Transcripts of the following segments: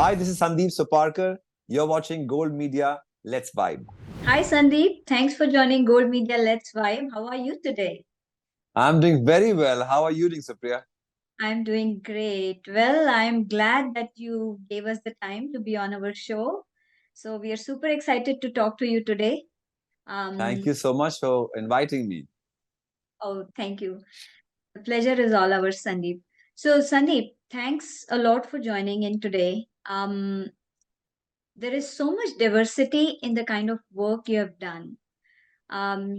Hi, this is Sandip Soparrkar. You're watching Gold Media. Let's vibe. Hi Sandeep, thanks for joining Gold Media Let's Vibe. How are you today? I'm doing very well. How are you doing, Supriya? I'm doing great. Well, I'm glad that you gave us the time to be on our show. So we are super excited to talk to you today. Thank Um, you so much for inviting me. Thank you. The pleasure is all ours, Sandeep. So Sandeep, thanks a lot for joining in today. There is so much diversity in the kind of work you have done.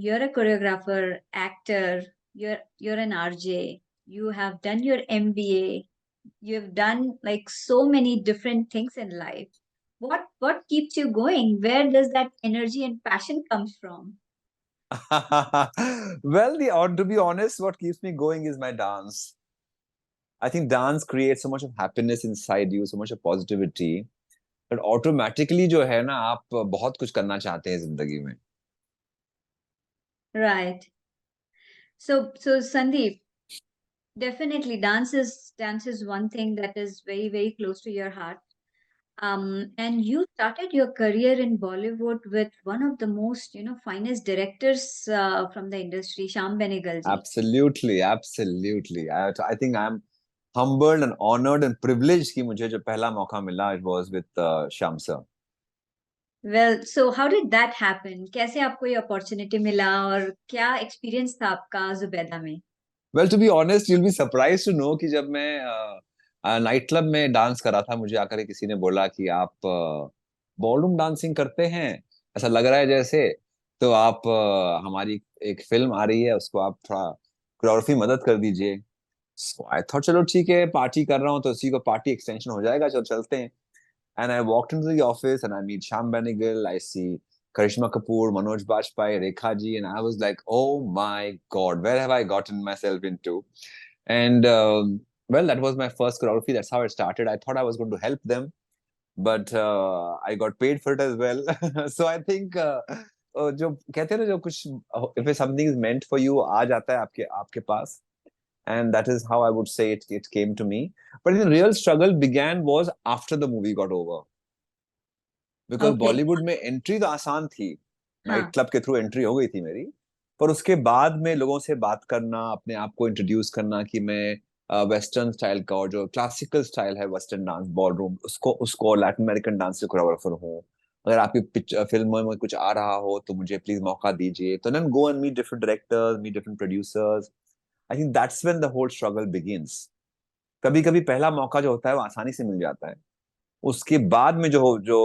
You're a choreographer, actor, you're an RJ, you have done your MBA, you have done like so many different things in life. What keeps you going? Where does that energy and passion comes from? Well, to be honest, what keeps me going is my dance. I think dance creates so much of happiness inside you, so much of positivity. But automatically जो है ना आप बहुत कुछ करना चाहते हैं जिंदगी में. Right. So Sandeep, definitely dance is one thing that is very, very close to your heart. And you started your career in Bollywood with one of the most, finest directors from the industry, Sham Benegal ji. Absolutely, absolutely. I think I'm humbled and honored and privileged कि मुझे जो पहला मौका मिला it was with Shyam sir. Well, so how did that happen? कैसे आपको ये opportunity मिला और क्या एक्सपीरियंस था आपका जुबैदा में? Well, to be honest, you'll be surprised to know कि जब मैं नाइट क्लब में डांस कर रहा था मुझे आकर के किसी ने बोला कि आप बॉलरूम डांसिंग करते हैं ऐसा लग रहा है जैसे तो आप हमारी एक फिल्म आ रही है उसको आप थोड़ा कोरियोग्राफी मदद कर दीजिए. So I thought चलो ठीक है पार्टी कर रहा हूँ तो उसी को पार्टी एक्सटेंशन हो जाएगा चलो चलते हैं. And I walked into the office and I meet Sham Benegal. I see Karishma Kapoor, Manoj Bajpayee, Rekha ji, and I was like, oh my God, where have I gotten myself into? And well, that was my first choreography. That's how it started. I thought I was going to help them, but I got paid for it as well. So I think जो कहते हैं ना जो कुछ if something is meant for you आ जाता है आपके आपके पास. And that is how I would say it came to me. But the real struggle began was after the movie got over. Because okay, Bollywood में एंट्री तो आसान थी. Night हाँ, club के थ्रू एंट्री हो गई थी मेरी. पर उसके बाद में लोगों से बात करना अपने आप को इंट्रोड्यूस करना कि मैं वेस्टर्न स्टाइल का और जो क्लासिकल स्टाइल है वेस्टर्न डांस बॉलरूम उसको उसको लैटिन अमेरिकन डांस से कोरियोग्राफर हूँ. अगर आपकी फिल्मों में कुछ आ रहा हो तो मुझे प्लीज मौका दीजिए. तो then go and meet different directors meet different producers. I think that's when the whole struggle begins. कभी कभी पहला मौका जो होता है वो आसानी से मिल जाता है. उसके बाद में जो जो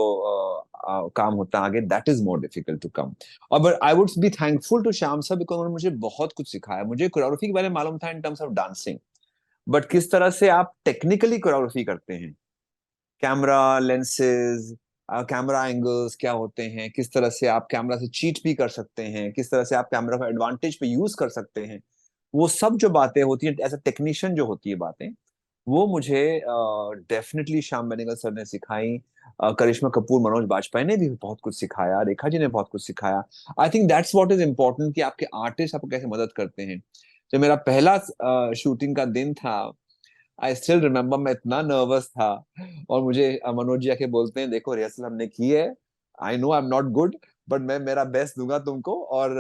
काम होता है आगे that is more difficult to come. और but I would be thankful to Shyam sir because उन्होंने मुझे बहुत कुछ सिखाया. मुझे कोरियोग्राफी के बारे में मालूम था in terms of dancing. But किस तरह से आप टेक्निकली कोरियोग्राफी करते हैं कैमरा लेंसेज कैमरा एंगल्स क्या होते हैं किस तरह से आप कैमरा से चीट भी कर सकते हैं किस तरह से आप कैमरा का एडवांटेज पे यूज कर सकते हैं. वो सब जो बातें होती हैं एज अ टेक्नीशियन जो होती है बातें वो मुझे डेफिनेटली श्याम बेनेगल सर ने सिखाई. करिश्मा कपूर मनोज बाजपेयी ने भी बहुत कुछ सिखाया. रेखा जी ने बहुत कुछ सिखाया. आई think that's what is important कि आपके आर्टिस्ट आपको कैसे मदद करते हैं. जब मेरा पहला शूटिंग का दिन था आई स्टिल रिमेम्बर मैं इतना नर्वस था. और मुझे मनोज जी आके बोलते हैं देखो रिहर्सल हमने की है. I know I am not good but मैं मेरा बेस्ट दूंगा तुमको और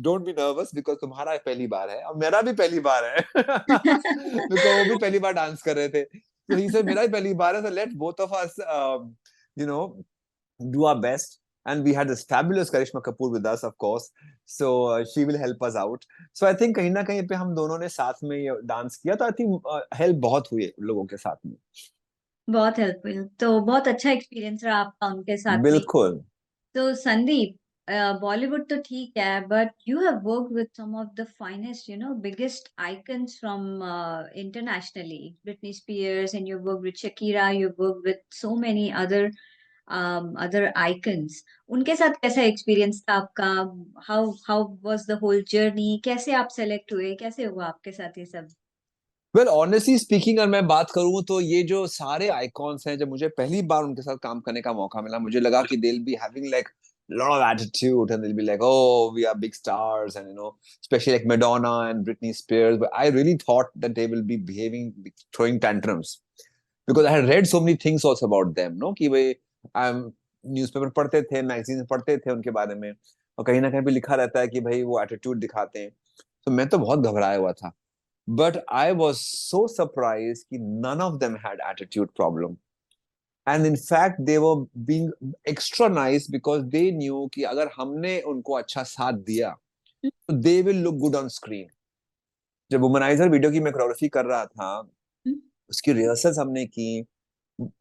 डोंट बी नर्वस बिकॉज तुम्हारा पहली बार है और मेरा भी पहली बार है. बिकॉज वो भी पहली बार डांस कर रहे थे तो ही सेड मेरा भी पहली बार है so let both of us you know do our best. And we had this fabulous Karishma Kapoor with us, of course. So she will help us out. So I think कहीं ना कहीं पे हम दोनों ने साथ में ये डांस किया तो आई थिंक हेल्प बहुत हुई है लोगों के साथ में. बहुत हेल्पफुल। तो बहुत अच्छा एक्सपीरियंस रहा आपका उनके साथ में। बिल्कुल. तो संदीप, बॉलीवुड तो ठीक है, but you have work with some of the finest, biggest icons from internationally, Britney Spears, and you work with Shakira, you work with so many other icons. उनके साथ कैसा एक्सपीरियंस था आपका? How how was the whole journey? कैसे आप select हुए? कैसे हुआ आपके साथ ये सब? वेल ऑनेस्टली स्पीकिंग अगर मैं बात करूं तो ये जो सारे आइकॉन्स हैं जब मुझे पहली बार उनके साथ काम करने का मौका मिला मुझे लगा कि they will be having like lot of attitude and they'll be like oh we are big stars and especially like Madonna and Britney Spears but I really thought that they will be behaving throwing tantrums. because I had read so many things also about them, no, कि भाई newspaper पढ़ते थे, magazine पढ़ते थे उनके बारे में, और कहीं ना कहीं भी लिखा रहता है कि भाई वो एटीट्यूड दिखाते हैं। तो मैं तो बहुत घबराया हुआ था, but I was so surprise कि none of them had attitude problem, and in fact they were being extra nice because they knew कि अगर हमने उनको अच्छा साथ दिया तो they will look good on screen. जब वुमनाइजर वीडियो की मैं कोरियोग्राफी कर रहा था, उसकी रिहर्सल्स हमने की,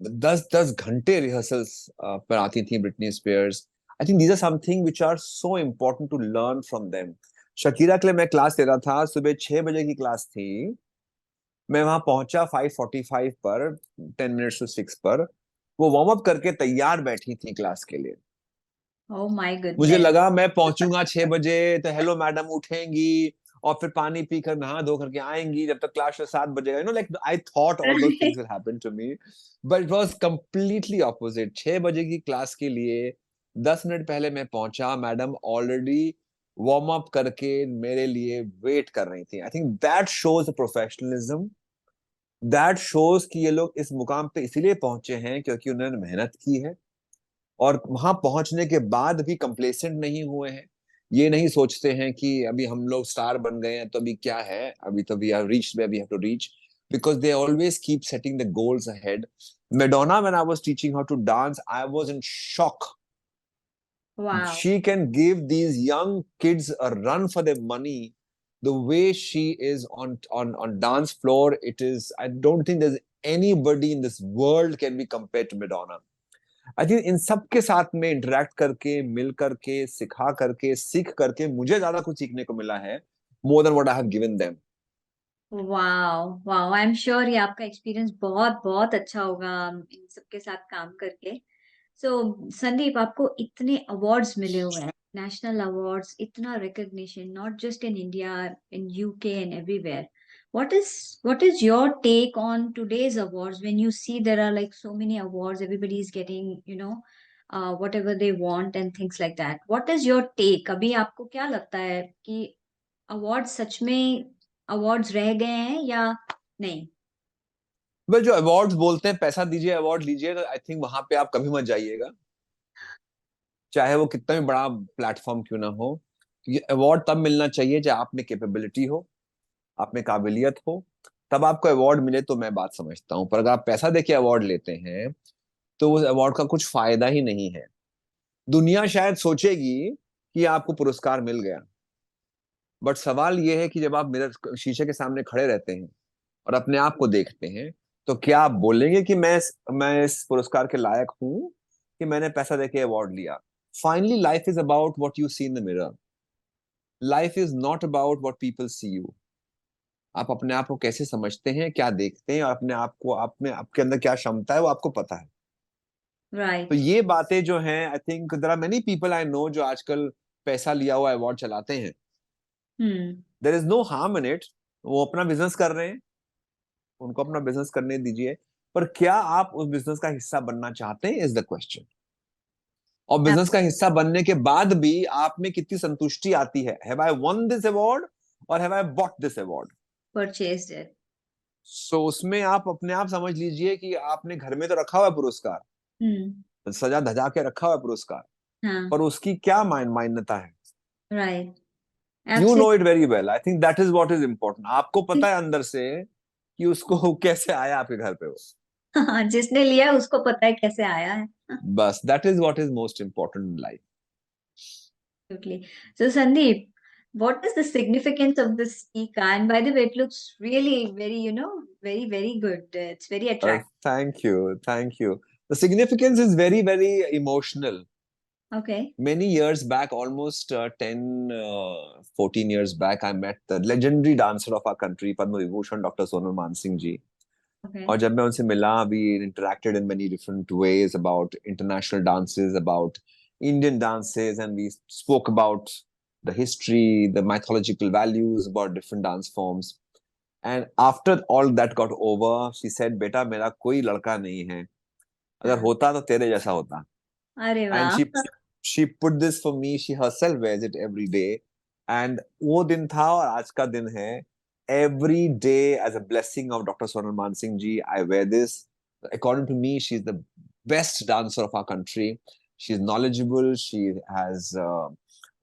10-10 घंटे रिहर्सल्स पर आती थी Britney Spears. I think these are something which are so important to learn from them. Shakira के लिए मैं क्लास ले रहा था, सुबह 6 बजे की क्लास थी, मैं वहां पहुंचा 5:45 पर, 10 minutes to 6 पर, वो वार्म अप करके तैयार बैठी थी क्लास के लिए। Oh my मुझे goodness. लगा मैं पहुंचूंगा 6 बजे तो हेलो मैडम उठेंगी और फिर पानी पीकर नहा धो करके आएंगी, जब तक क्लास 7 बजेगा, like I thought all those things will happen to me, but it was completely opposite. 6 बजे की क्लास के लिए 10 मिनट पहले मैं पहुंचा, मैडम ऑलरेडी वार्म अप करके मेरे लिए वेट कर रही थी। आई think that shows professionalism, that shows कि ये लोग इस मुकाम पे इसीलिए पहुंचे हैं क्योंकि उन्होंने मेहनत की है, और वहां पहुंचने के बाद भी कंप्लेसेंट नहीं हुए हैं। ये नहीं सोचते हैं कि अभी हम लोग स्टार बन गए हैं तो अभी क्या है, अभी तो we have reached where we have to reach, because they always keep setting the goals ahead. Madonna, when I was teaching her to dance, I was in shock. Wow. She can give these young kids a run for their money. The way she is on dance floor, it is, I don't think there's anybody in this world can be compared to Madonna. I think in सब के साथ में interact करके, मिल करके, सिखा करके, सीख करके मुझे ज्यादा कुछ सीखने को मिला है, more than what I have given them. Wow wow, I am sure ये आपका एक्सपीरियंस बहुत बहुत अच्छा होगा इन सबके साथ काम करके। सो संदीप, आपको इतने अवार्ड्स मिले हुए हैं, नेशनल अवार्ड्स, इतना recognition, not just in India, in UK and everywhere. What is your take on today's awards when you see there are like so many awards, everybody is getting, whatever they want and things like that. What is your take? अभी आपको क्या लगता है कि awards सच में awards रह गए हैं या नहीं? बस जो अवार्ड्स बोलते हैं पैसा दीजिए अवार्ड लीजिए, तो आई थिंक वहां पे आप कभी मत जाइएगा, चाहे वो कितना भी बड़ा प्लेटफॉर्म क्यों ना हो। ये अवार्ड तब मिलना चाहिए जब आप में कैपेबिलिटी हो, आप में काबिलियत हो, तब आपको अवार्ड मिले तो मैं बात समझता हूँ। पर अगर आप पैसा देके अवार्ड लेते हैं तो उस अवार्ड का कुछ फायदा ही नहीं है। दुनिया शायद सोचेगी कि आपको पुरस्कार मिल गया, बट सवाल यह है कि जब आप मिरर शीशे के सामने खड़े रहते हैं और अपने आप को देखते हैं, तो क्या आप बोलेंगे कि मैं इस पुरस्कार के लायक हूं कि मैंने पैसा देके अवार्ड लिया? Finally life is about what you see in the mirror, life is not about what people see you. आप अपने आप को कैसे समझते हैं, क्या देखते हैं, और अपने आप को, आप में आपके अंदर क्या क्षमता है वो आपको पता है। तो राइट। ये बातें जो हैं, I think there are many people I know जो आजकल पैसा लिया हुआ अवार्ड चलाते हैं। Hmm. There is no harm in it, वो अपना बिजनेस कर रहे हैं, उनको अपना बिजनेस करने दीजिए, पर क्या आप उस बिजनेस का हिस्सा बनना चाहते हैं इज द क्वेश्चन। और बिजनेस का हिस्सा बनने के बाद भी आप में कितनी संतुष्टि आती है, have I won this award और have I bought this award. Purchased it. So उसमें आप अपने आप समझ लीजिए कि आपने घर में तो रखा हुआ है पुरस्कार, हम्म। सजा धजा के रखा हुआ है पुरस्कार, हाँ। पर उसकी क्या मान्यता है? Right. You know absolutely. It very well. I think that is what is important. आपको पता है अंदर से कि उसको कैसे आया आपके घर पे वो। हाँ, जिसने लिया है उसको पता है कैसे आया है। बस that is what is most important in life. Absolutely. So, Sandeep, what is the significance of this ika? And by the way, it looks really very, very, very good. It's very attractive. Thank you, thank you. The significance is very, very emotional. Okay. Many years back, almost 10, 14 years back, I met the legendary dancer of our country, Padma Vibhushan, Dr. Sonal Mansingh ji. Okay. और जब मैं उनसे मिला, we interacted in many different ways about international dances, about Indian dances, and we spoke about the history, the mythological values about different dance forms. And after all that got over, she said, "बेटा मेरा कोई लड़का नहीं है, अगर हाँ। होता तो तेरे जैसा होता." अरे And वाह। she put this for me. She herself wears it every day. And वो दिन था और आज का दिन है. Every day, as a blessing of Dr. Sonal Mansingh ji, I wear this. According to me, she's the best dancer of our country. She's knowledgeable. She has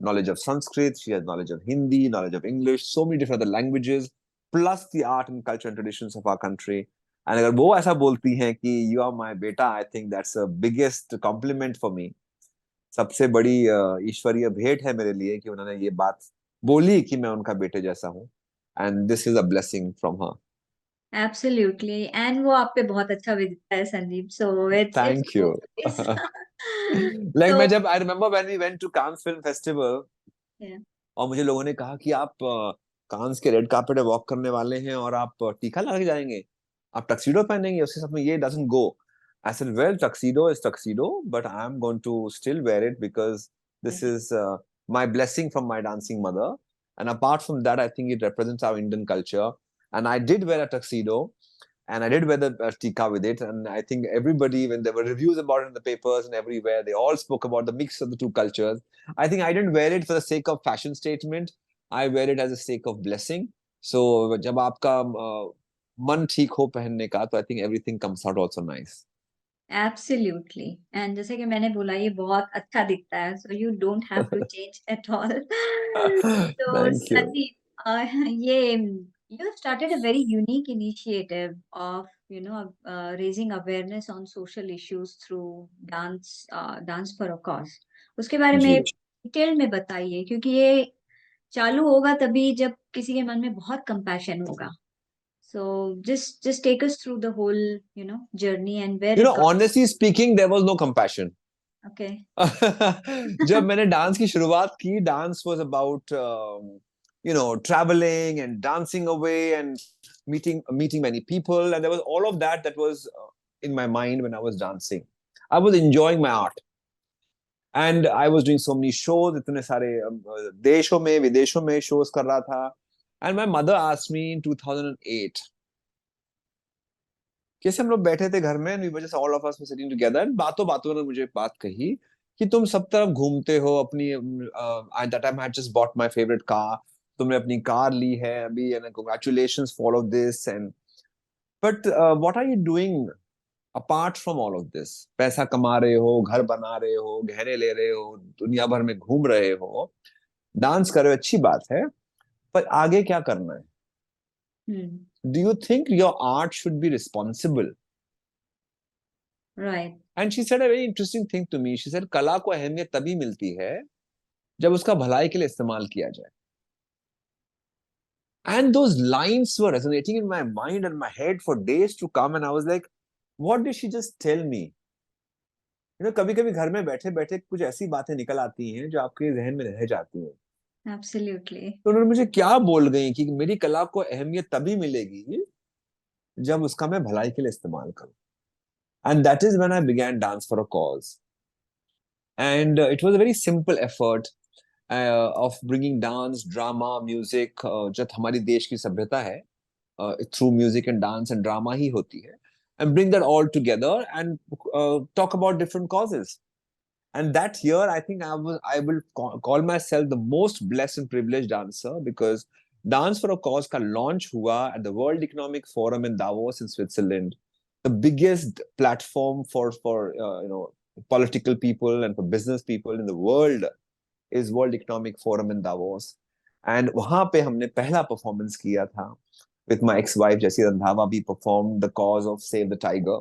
knowledge of Sanskrit. She has knowledge of Hindi, knowledge of English, so many different other languages, plus the art and culture and traditions of our country. And अगर वो ऐसा बोलती हैं कि you are my बेटा, I think that's the biggest compliment for me. सबसे बड़ी ईश्वरीय भेंट है मेरे लिए कि उन्होंने ये बात बोली कि मैं उनका बेटे जैसा हूँ. And this is a blessing from her. Absolutely. And वो आप पे बहुत अच्छा भी दिखता है Sandeep. So it's Thank you. it's Like so मैं जब I remember when we went to Cannes Film Festival, yeah. और मुझे लोगों ने कहा कि आप कांस के रेड कार्पेट पे वॉक करने वाले हैं और आप टीका लगा के जाएंगे, आप टक्सीडो पहनेंगे, उसके साथ में ये doesn't go. I said, well, tuxedo is tuxedo, but I am going to still wear it because this is my blessing from my dancing mother. And apart from that, I think it represents our Indian culture. And I did wear a tuxedo, and I did wear the tika with it. And I think everybody, when there were reviews about it in the papers and everywhere, they all spoke about the mix of the two cultures. I think I didn't wear it for the sake of fashion statement. I wear it as a sake of blessing. So जब आपका मन ठीक हो पहनने का, तो I think everything comes out also nice. Absolutely. And जैसे कि मैंने बोला ये बहुत अच्छा दिखता है. So you don't have to change at all. So Thank you. Sandeep, ये you have started a very unique initiative of raising awareness on social issues through dance for a cause. उसके बारे जी. में डिटेल में बताइए क्योंकि ये चालू होगा तभी जब किसी के मन में बहुत कंपैशन होगा. So just take us through the whole journey and where You it know, got. honestly speaking, there was no compassion. Okay. जब मैंने डांस की शुरुआत की, dance was about traveling and dancing away and meeting many people, and there was all of that was in my mind when I was dancing. I was enjoying my art, and I was doing so many shows, इतने सारे देशों में विदेशों में shows कर रहा था. And my mother asked me in 2008, कैसे हम लोग बैठे थे घर में, we were just all of us sitting together, बातों बातों में मुझे एक बात कही कि तुम सब तरफ घूमते हो अपनी, at that time I had just bought my favourite car, तुमने अपनी कार ली है अभी, and congratulations for all of this, and but what are you doing apart from all of this? पैसा कमा रहे हो, घर बना रहे हो, गहने ले रहे हो, दुनिया भर में घूम रहे हो, डांस कर रहे हो, अच्छी बात है, पर आगे क्या करना है? Hmm. Do you think your art should be responsible? Right. And she said a very interesting thing to me. She said, कला को अहमियत तभी मिलती है जब उसका भलाई के लिए इस्तेमाल किया जाए. And those lines were resonating in my mind and my head for days to come. And I was like, what did she just tell me? कभी कभी घर में बैठे बैठे कुछ ऐसी बातें निकल आती हैं जो आपके जहन में रह जाती हैं. Absolutely. तो उन्होंने मुझे क्या बोल गई कि मेरी कला को अहमियत तभी मिलेगी जब उसका मैं भलाई के लिए इस्तेमाल करूं. And that is when I began Dance for a Cause. And it was a very simple effort of bringing dance, drama, music, जो हमारी देश की सभ्यता है, through music and dance and drama ही होती है, and bring that all together and talk about different causes. And that year, I think I will call myself the most blessed and privileged dancer, because Dance for a Cause का launch हुआ at the World Economic Forum in Davos in Switzerland, the biggest platform for political people and for business people in the world is World Economic Forum in Davos. And वहां पे हमने पहला performance किया था with my ex-wife Jessie Randhawa. We performed the cause of Save the Tiger.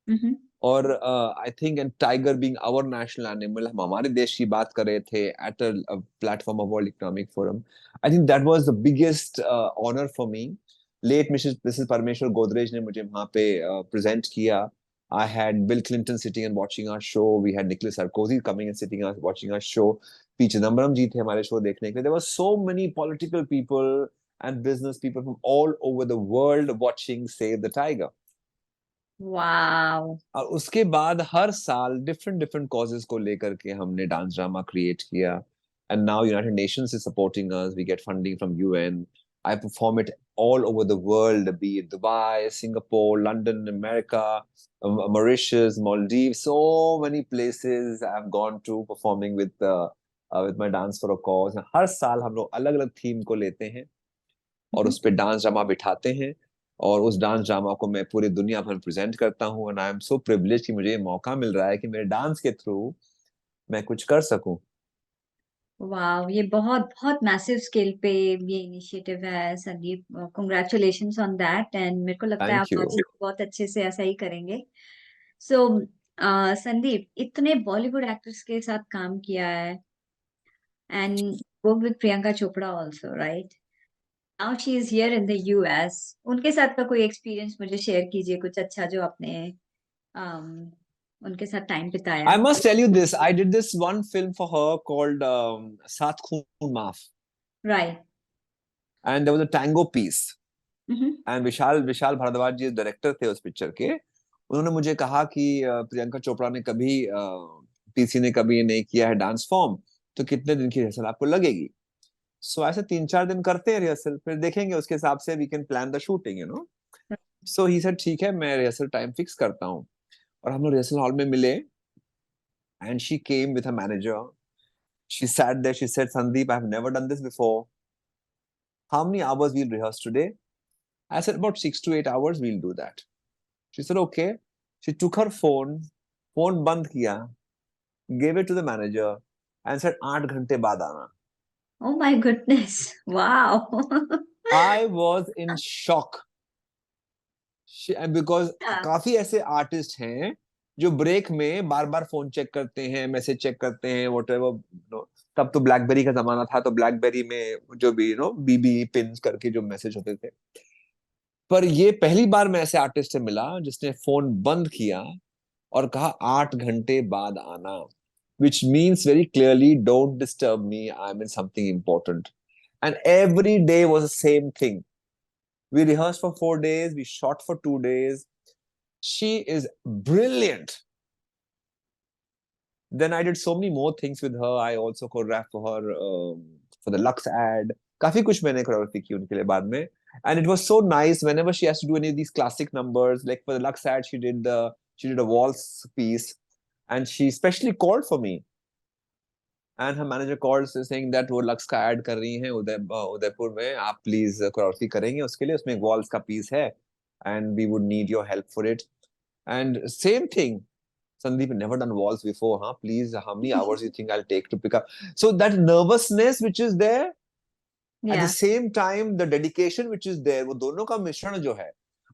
Mm-hmm. और I think and tiger being our national animal, हम हमारे देश की बात कर रहे थे at a platform of World Economic Forum. I think that was the biggest honour for me. Late Mrs Parmeshwar Godrej ने मुझे वहां पे प्रेजेंट किया. I had Bill Clinton sitting and watching our show. We had Nicholas Sarkozy coming and sitting and watching our show. P. Chidambaram ji थे हमारे show देखने के लिए. There were so many political people and business people from all over the world watching Save the Tiger. Wow. और उसके बाद हर साल different different causes को लेकर के हमने डांस ड्रामा क्रिएट किया. And now United Nations is supporting us. We get funding from UN. I perform it all over the world, be it Dubai, Singapore, London, America, Mauritius, Maldives, so many places I've gone to performing with my Dance for a Cause. हर साल हम लोग अलग अलग theme को लेते हैं और उस पे डांस ड्रामा बिठाते हैं. और उस डांस ड्रामा को मैं पूरी दुनिया भर प्रेजेंट करता हूँ, and I am so privilege कि मुझे ये मौका मिल रहा है कि मेरे डांस के थ्रू मैं कुछ कर सकूं। वाह, ये बहुत बहुत मैसिव स्केल पे ये इनिशिएटिव है Sandeep. Congratulations on that, and मेरे को लगता है थैंक आप यू। आगे बहुत अच्छे से ऐसा ही करेंगे। सो संदीप, इतने बॉलीवुड एक्टर्स के साथ काम किया है, and work with Priyanka Chopra also, right? Now she is here in the US. उनके साथ का कोई एक्सपीरियंस मुझे शेयर कीजिए, कुछ अच्छा जो आपने um, उनके साथ टाइम बिताया I है। must tell you this. I did this one film for her called Saath Khoon Maaf, right. and there was a tango piece. Hmm. And Vishal Vishal Bhardwaj ji director थे उस पिक्चर के। उन्होंने मुझे कहा कि प्रियंका चोपड़ा ने कभी पीसी ने कभी नहीं किया है डांस फॉर्म, तो कितने दिन की रिहर्सल आपको लगेगी। सो ऐसे 3-4 दिन करते हैं रिहर्सल, फिर देखेंगे उसके हिसाब से we can plan the shooting, you know. So he said ठीक है, मैं रिहर्सल टाइम फिक्स करता हूँ। और हम लोग रिहर्सल हॉल में मिले, and she came with her manager. She sat there, she said, Sandeep, I have never done this before. How many hours we'll rehearse today? I said about 6 to 8 hours we'll do that. She said, okay. She took her phone बंद किया, gave it to the manager and said 8 घंटे बाद आना। Oh my goodness, wow. I was in shock because काफी ऐसे artist हैं जो break में बार बार फोन चेक करते हैं, मैसेज चेक करते हैं, वट एवर। तब तो ब्लैकबेरी का जमाना था, तो ब्लैकबेरी में जो भी बीबी पिन करके जो मैसेज होते थे। पर ये पहली बार मैं ऐसे आर्टिस्ट से मिला जिसने फोन बंद किया और कहा 8 घंटे बाद आना, which means very clearly, don't disturb me, I'm in something important. And every day was the same thing. We rehearsed for 4 days, we shot for 2 days. She is brilliant. Then I did so many more things with her. I also choreographed for her for the Lux ad. काफी कुछ मैंने choreography की उनके लिए बाद में. And it was so nice whenever she has to do any of these classic numbers. Like for the Lux ad, she did a waltz piece, and she specially called for me. And her manager called saying that वो lux का add कर रही हैं उदयपुर में, आप please choreography करेंगे उसके लिए, उसमें एक वॉल्स का पीस है, and we would need your help for it. And same thing, Sandeep never done waltz before, huh? Please, how many hours you think I'll take to pick up? So that nervousness which is there, at the या same time the dedication which is there, वो दोनों का मिश्रण जो है,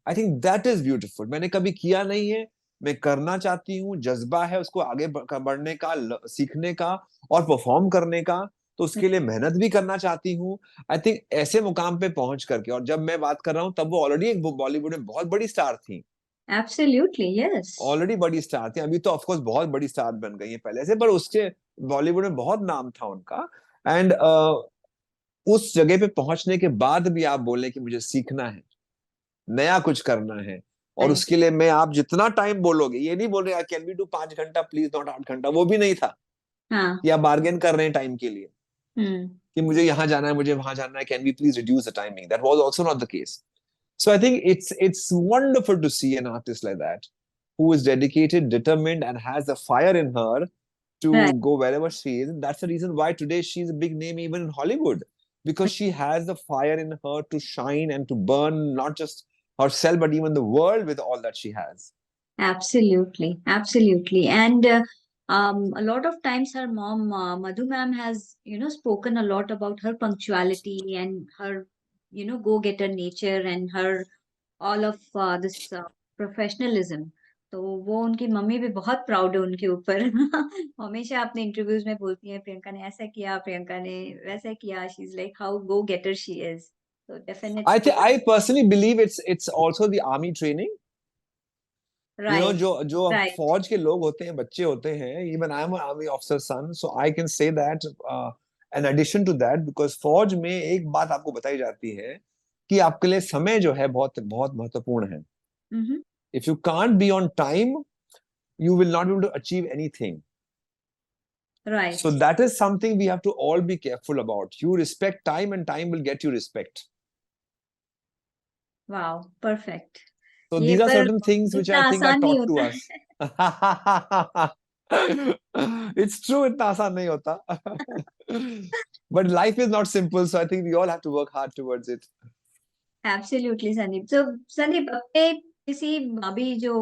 I think that is beautiful. मैंने कभी किया नहीं है, मैं करना चाहती हूँ, जज्बा है उसको आगे बढ़ने का, सीखने का और परफॉर्म करने का, तो उसके लिए मेहनत भी करना चाहती हूँ। आई थिंक ऐसे मुकाम पे पहुंच करके, और जब मैं बात कर रहा हूँ तब वो ऑलरेडी एक बॉलीवुड में बहुत बड़ी स्टार थी, एब्सोल्युटली यस। ऑलरेडी बड़ी स्टार थी, अभी तो ऑफकोर्स बहुत बड़ी स्टार बन गई है पहले से, पर उसके बॉलीवुड में बहुत नाम था उनका। एंड उस जगह पे पहुंचने के बाद भी आप बोले कि मुझे सीखना है, नया कुछ करना है, और राइट। उसके लिए मैं, आप जितना टाइम बोलोगे, ये नहीं बोल रहे कैन वी डू 5 घंटा प्लीज, नॉट 8 घंटा, वो भी नहीं था हाँ। कि आप बार्गेन कर रहे हैं टाइम के लिए हम्म। कि मुझे यहाँ जाना है, मुझे वहां जाना है, can we please reduce the timing, that was also not the case. So I think it's wonderful to see an artist like that who is dedicated, determined, and has a fire in her to right. go wherever she is. And that's the reason why today she's a big name even in Hollywood, because she has the fire in her to shine and to burn not just herself but even the world with all that she has. Absolutely, absolutely. And a lot of times her mom, Madhu ma'am, has, spoken a lot about her punctuality and her, go-getter nature and her all of this professionalism. तो वो उनकी mummy भी बहुत proud है उनके ऊपर। हमेशा अपने इंटरव्यूज में बोलती हैं, प्रियंका ने ऐसा किया, प्रियंका ने वैसा किया। She is like how go getter she is. तो definitely. I personally believe it's also the army training. Right. जो जो राइट। फौज के लोग होते हैं, बच्चे होते हैं, even I am army officer son, so I can say that in addition to that, because फौज में एक बात आपको बताई जाती है कि आपके लिए समय जो है बहुत बहुत महत्वपूर्ण है। If you can't be on time, you will not be able to achieve anything. Right. So that is something we have to all be careful about. You respect time and time will get you respect. Wow, perfect. So ये these are पर certain things which इतना I think are आसान नहीं taught to होता us. It's true, इतना आसान नहीं होता. But life is not simple, so I think we all have to work hard towards it. Absolutely, Sandeep. So, Sandeep, अपने किसी अभी जो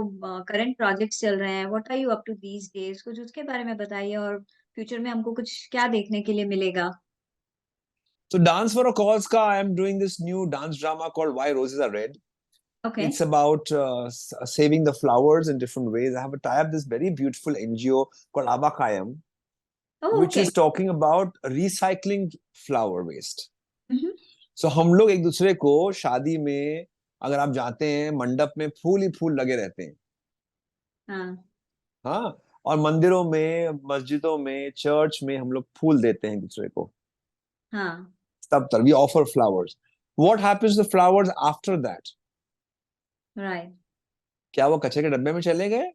करंट प्रोजेक्ट्स चल रहे हैं, what are you up to these days? कुछ उसके बारे में बताइए और फ्यूचर में हमको कुछ क्या देखने के लिए मिलेगा? So Dance for a Cause ka I am doing this new dance drama called Why Roses Are Red. Okay. It's about saving the flowers in different ways. I have a tie-up this very beautiful NGO called Abakayam, oh, which okay. is talking about recycling flower waste. Hmm. So हम लोग एक दूसरे को शादी में अगर आप जाते हैं मंडप में फूल ही फूल लगे रहते हैं. हाँ. हाँ. और मंदिरों में मस्जिदों में चर्च में हम लोग फूल देते हैं एक दूसरे को. हाँ. तब तक we offer flowers. What happens to the flowers after that? Right. क्या वो कचरे के डब्बे में चले गए?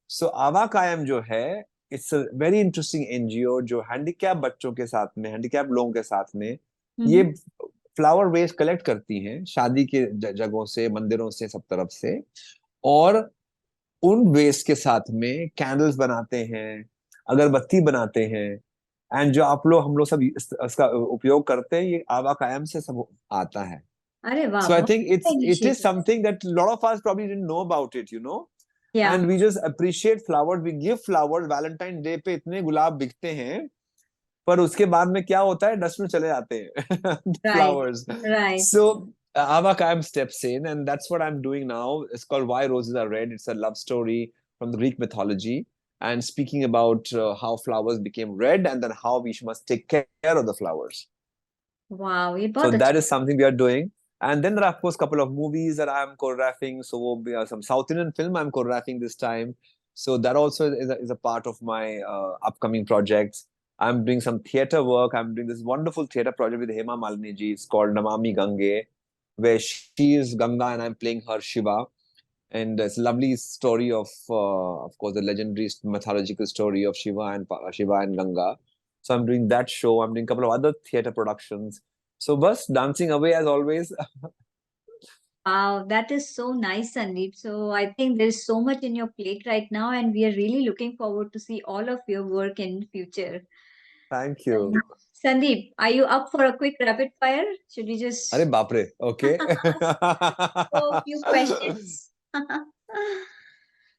सो आवा कायम जो है, it's a very interesting NGO जो हैंडीकैप बच्चों के साथ में, हैंडीकैप लोगों के साथ में ये हम्म. फ्लावर वेस्ट कलेक्ट करती हैं शादी के जगहों से, मंदिरों से, सब तरफ से. और उन वेस्ट के साथ में कैंडल्स बनाते हैं, अगरबत्ती बनाते हैं. एंड जो आप लोग हम लोग सब इसका उपयोग करते हैं, ये आवा कायम से सब आता है. अरे वाह, So I बहुत think अच्छा it is इनिशिएटिव है. something that a lot of us probably didn't know about it. या. And we just appreciate flowers. We give flowers. Valentine Day पे इतने गुलाब बिकते हैं, पर उसके बाद में क्या होता है, डस्ट में चले जाते हैं right. flowers. Right. So Ava Kayam steps in, and that's what I'm doing now. It's called Why Roses Are Red. It's a love story from the Greek mythology, and speaking about how flowers became red, and then how we must take care of the flowers. वाह, ये So बहुत अच्छा. that is something we are doing. And then there are, of course, a couple of movies that I'm choreographing. So we'll be, some South Indian film I'm choreographing this time. So that also is a part of my upcoming projects. I'm doing some theater work. I'm doing this wonderful theater project with Hema Malini ji. It's called Namami Gange, where she is Ganga and I'm playing her Shiva. And it's a lovely story of course, the legendary mythological story of Shiva and Ganga. So I'm doing that show. I'm doing a couple of other theater productions. So bus dancing away as always. Wow, that is so nice, Sandeep. So I think there's so much in your plate right now, and we are really looking forward to see all of your work in future. Thank Um, you. Sandeep, are you up for a quick rapid fire? Should we अरे just बाप रे. Okay. so a few questions?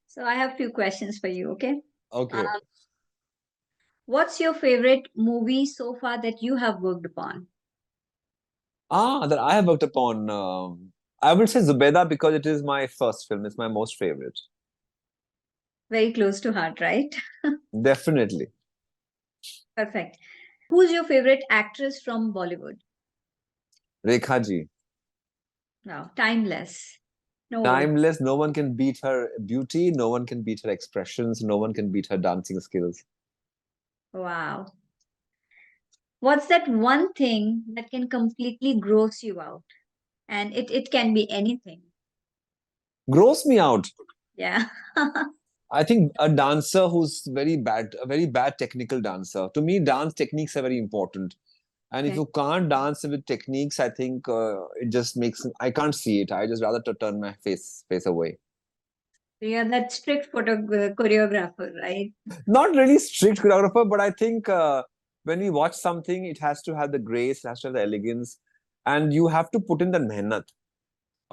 So I have few questions for you, okay? Okay. Uh, what's your favorite movie so far that you have worked upon? That I have worked upon. I would say Zubeda because it is my first film. It's my most favorite. Very close to heart, right? Definitely. Perfect. Who's your favorite actress from Bollywood? Rekha ji. Wow, timeless. No word. Timeless. No one can beat her beauty. No one can beat her expressions. No one can beat her dancing skills. Wow. What's that one thing that can completely gross you out? And it can be anything. Gross me out. Yeah. I think a dancer who's a very bad technical dancer. To me, dance techniques are very important. And if Okay. you can't dance with techniques, I think it just makes I can't see it. I just rather to turn my face away. You're that strict choreographer, right? Not really strict choreographer, but I think when we watch something, it has to have the grace, it has to have the elegance, and you have to put in the मेहनत.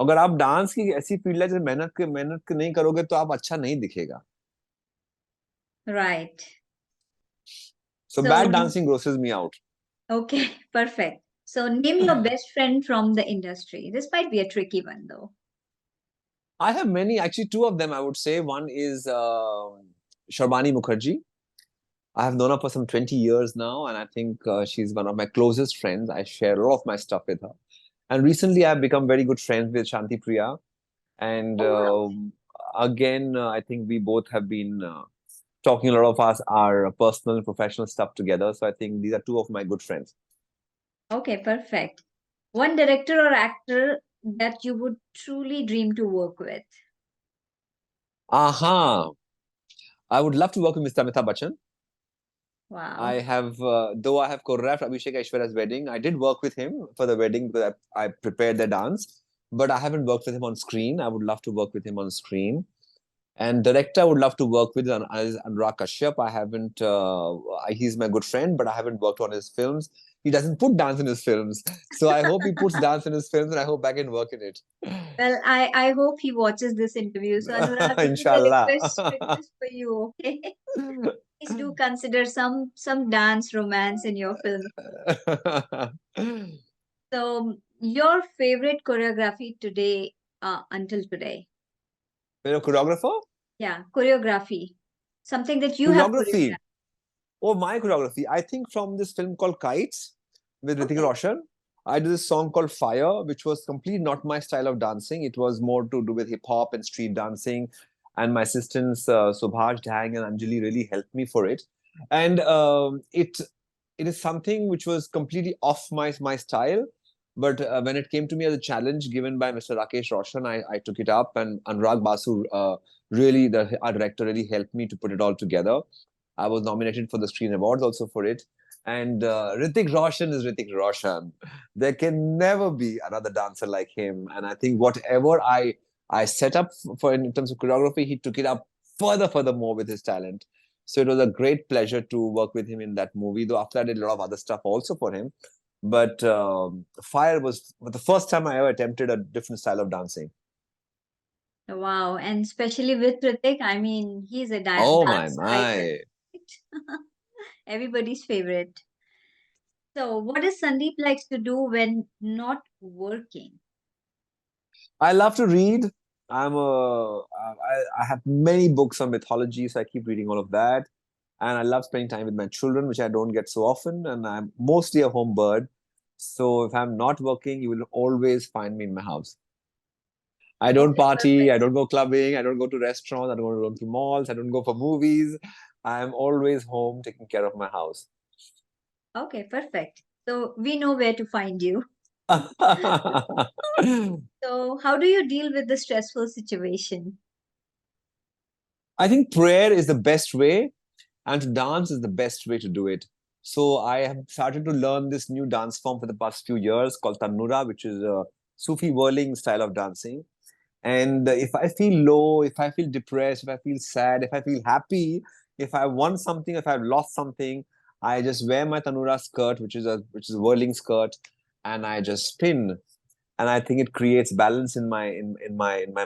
अगर आप dance की ऐसी field है जैसे मेहनत नहीं करोगे तो आप अच्छा नहीं दिखेगा. Right. So So, bad dancing grosses me out. okay, perfect. So, name your best friend from the industry. This might be a tricky one, though. I have many, actually two of them I would say. One is Sharbani Mukherjee. I have known her for some 20 years now, and I think she's one of my closest friends. I share a lot of my stuff with her. And recently, I've become very good friends with Shanti Priya. And Oh, wow. again, I think we both have been talking a lot of us our personal and professional stuff together. So I think these are two of my good friends. Okay, perfect. One director or actor that you would truly dream to work with. Aha! I would love to work with Mr. Amitabh Bachchan. I Wow. have, though I have choreographed Abhishek Aishwarya's wedding, I did work with him for the wedding because I prepared the dance, but I haven't worked with him on screen. I would love to work with him on screen. And director I would love to work with is Anurag Kashyap. I haven't, he's my good friend, but I haven't worked on his films. he doesn't put dance in his films. So I hope he puts dance in his films, and I hope I can work in it. Well, I hope he watches this interview. So Anurag, this is a Inshallah. request for you, okay? Please do consider some dance romance in your film. So your favorite choreography today, until today? Choreographer? Yeah, choreography. Something that you have Choreography. choreographed. Oh, my choreography. I think from this film called Kites with Hrithik Okay. Roshan. I did this song called Fire, which was completely not my style of dancing. It was more to do with hip hop and street dancing. And my assistants, Subhash, Dang, and Anjali really helped me for it. And it is something which was completely off my style. But when it came to me as a challenge given by Mr. Rakesh Roshan, I took it up. And Anurag Basu, really, our director, really helped me to put it all together. I was nominated for the Screen Awards also for it. And Hrithik Roshan is Hrithik Roshan. There can never be another dancer like him. And I think whatever I set up for in terms of choreography, he took it up further more with his talent. So it was a great pleasure to work with him in that movie. Though after I did a lot of other stuff also for him. But Fire was the first time I ever attempted a different style of dancing. Wow. And especially with Pratik, I mean, he's a Oh dance icon. my. Everybody's favorite. So, what does Sandeep likes to do when not working? I love to read. I have many books on mythology, so I keep reading all of that. And I love spending time with my children, which I don't get so often. And I'm mostly a home bird. So if I'm not working, you will always find me in my house. I don't Okay, party, I perfect. don't go clubbing, I don't go to restaurants, I don't go to malls, I don't go for movies. I'm always home taking care of my house. Okay, perfect. So, we know where to find you. So, how do you deal with the stressful situation? I think prayer is the best way, and to dance is the best way to do it. So I have started to learn this new dance form for the past few years called Tanura, which is a Sufi whirling style of dancing. And if I feel low, if I feel depressed, if I feel sad, if I feel happy, if I want something, if I've lost something, I just wear my Tanura skirt, which is a whirling skirt, and I just spin. And I think it creates balance in my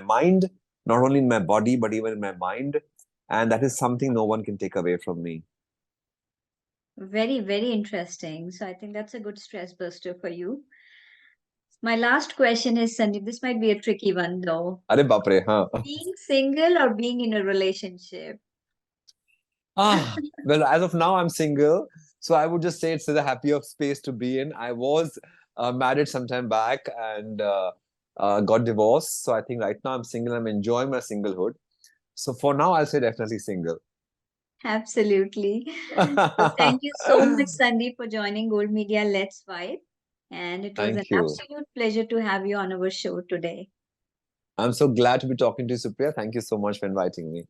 mind, not only in my body but even in my mind. And that is something no one can take away from me. Very, very interesting. So, I think that's a good stress buster for you. My last question is, Sandeep, this might be a tricky one though. Are bapre, huh? Being single or being in a relationship? Well, as of now, I'm single. So I would just say it's the happier space to be in. I was married some time back and got divorced. So I think right now I'm single. I'm enjoying my singlehood. So for now, I'll say definitely single. Absolutely. So thank you so much, Sandeep, for joining Gold Media Let's Vibe. And it was an Thank you. absolute pleasure to have you on our show today. I'm so glad to be talking to you, Supriya. Thank you so much for inviting me.